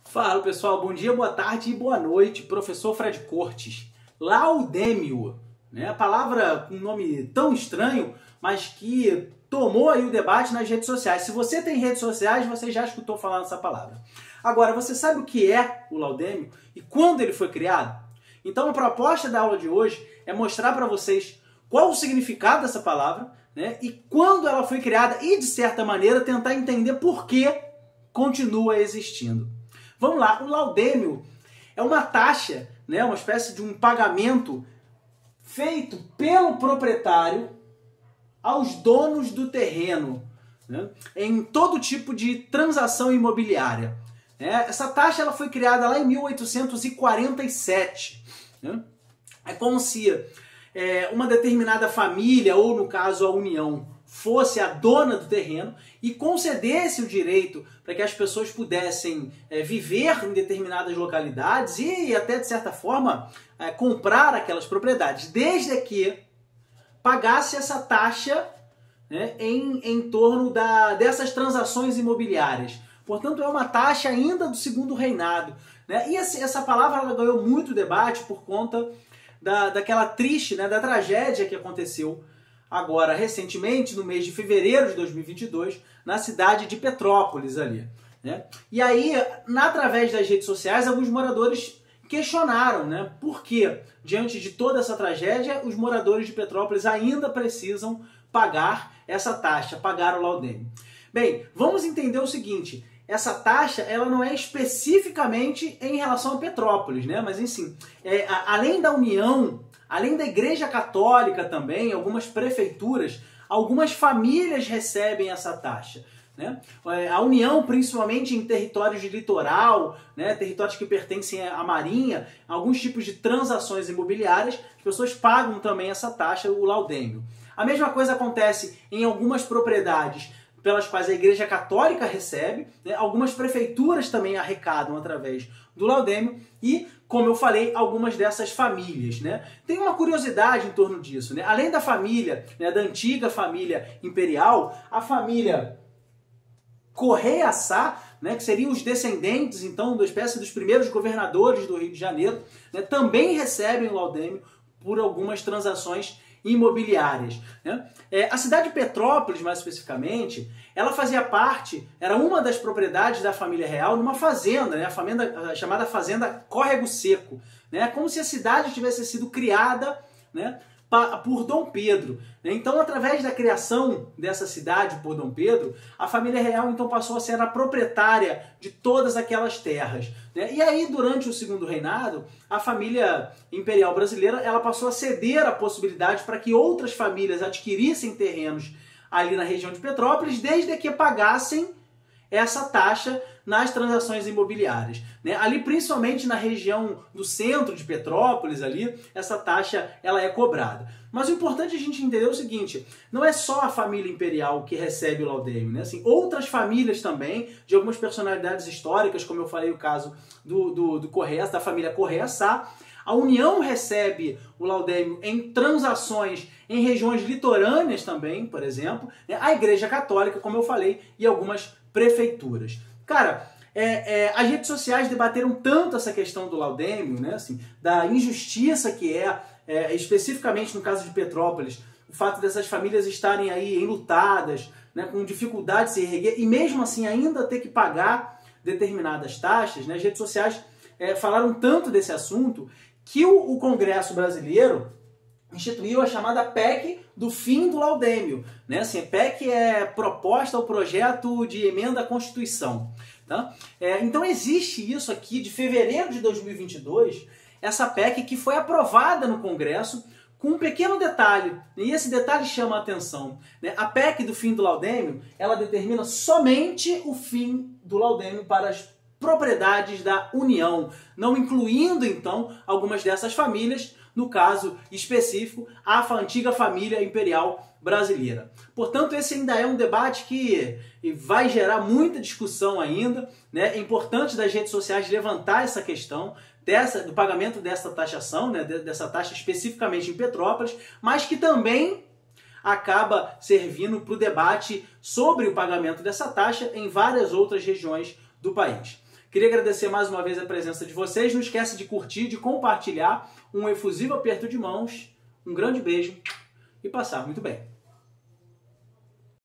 Fala pessoal, bom dia, boa tarde e boa noite, professor Fred Cortes. Laudêmio, né? A palavra com um nome tão estranho, mas que tomou aí o debate nas redes sociais. Se você tem redes sociais, você já escutou falar nessa palavra. Agora, você sabe o que é o laudêmio e quando ele foi criado? Então a proposta da aula de hoje é mostrar para vocês qual o significado dessa palavra, né? E quando ela foi criada e, de certa maneira, tentar entender por que continua existindo. Vamos lá, o laudêmio é uma taxa, né, uma espécie de um pagamento feito pelo proprietário aos donos do terreno, né, em todo tipo de transação imobiliária. Essa taxa ela foi criada lá em 1847. Né? É como se uma determinada família, ou no caso a União, fosse a dona do terreno e concedesse o direito para que as pessoas pudessem viver em determinadas localidades e até, de certa forma, comprar aquelas propriedades, desde que pagasse essa taxa, né, em torno dessas transações imobiliárias. Portanto, é uma taxa ainda do segundo reinado. Né? E essa palavra ela ganhou muito debate por conta daquela triste, né, da tragédia que aconteceu agora, recentemente, no mês de fevereiro de 2022, na cidade de Petrópolis ali. Né? E aí, através das redes sociais, alguns moradores questionaram, né, por que, diante de toda essa tragédia, os moradores de Petrópolis ainda precisam pagar essa taxa, pagar o laudêmio. Bem, vamos entender o seguinte, essa taxa ela não é especificamente em relação a Petrópolis, né? Mas, enfim, além da União, além da Igreja Católica também, algumas prefeituras, algumas famílias recebem essa taxa. Né? A União, principalmente em territórios de litoral, né, territórios que pertencem à Marinha, alguns tipos de transações imobiliárias, as pessoas pagam também essa taxa, o laudêmio. A mesma coisa acontece em algumas propriedades pelas quais a Igreja Católica recebe, né? Algumas prefeituras também arrecadam através do laudêmio e, como eu falei, algumas dessas famílias. Né? Tem uma curiosidade em torno disso. Né? Além da família, né, da antiga família imperial, a família Correia-Sá, né, que seriam os descendentes, então, da espécie dos primeiros governadores do Rio de Janeiro, né, também recebem o laudêmio por algumas transações imobiliárias. Né? A cidade de Petrópolis, mais especificamente, ela fazia parte, era uma das propriedades da família real numa fazenda, né? A chamada Fazenda Córrego Seco. Né? Como se a cidade tivesse sido criada, né, por Dom Pedro. Então, através da criação dessa cidade por Dom Pedro, a família real então passou a ser a proprietária de todas aquelas terras. E aí, durante o segundo reinado, a família imperial brasileira ela passou a ceder a possibilidade para que outras famílias adquirissem terrenos ali na região de Petrópolis, desde que pagassem essa taxa nas transações imobiliárias. Ali, principalmente na região do centro de Petrópolis, ali, essa taxa ela é cobrada. Mas o importante é a gente entender o seguinte, não é só a família imperial que recebe o laudêmio. Né? Assim, outras famílias também, de algumas personalidades históricas, como eu falei o caso do Correia, da família Correia-Sá, a União recebe o laudêmio em transações em regiões litorâneas também, por exemplo, né? A Igreja Católica, como eu falei, e algumas prefeituras. Cara, as redes sociais debateram tanto essa questão do laudêmio, né? Assim, da injustiça que especificamente no caso de Petrópolis, o fato dessas famílias estarem aí enlutadas, né? Com dificuldade de se reerguer, e mesmo assim ainda ter que pagar determinadas taxas, né? As redes sociais falaram tanto desse assunto que o Congresso brasileiro instituiu a chamada PEC do fim do laudêmio. Né? Assim, PEC é proposta ao projeto de emenda à Constituição. Tá? Então existe isso aqui de fevereiro de 2022, essa PEC que foi aprovada no Congresso com um pequeno detalhe, e esse detalhe chama a atenção. Né? A PEC do fim do laudêmio, ela determina somente o fim do laudêmio para as propriedades da União, não incluindo, então, algumas dessas famílias, no caso específico, a antiga família imperial brasileira. Portanto, esse ainda é um debate que vai gerar muita discussão ainda. Né? É importante das redes sociais levantar essa questão do pagamento dessa taxação, né? Dessa taxa especificamente em Petrópolis, mas que também acaba servindo para o debate sobre o pagamento dessa taxa em várias outras regiões do país. Queria agradecer mais uma vez a presença de vocês. Não esquece de curtir, de compartilhar. Um efusivo aperto de mãos, um grande beijo e passar muito bem.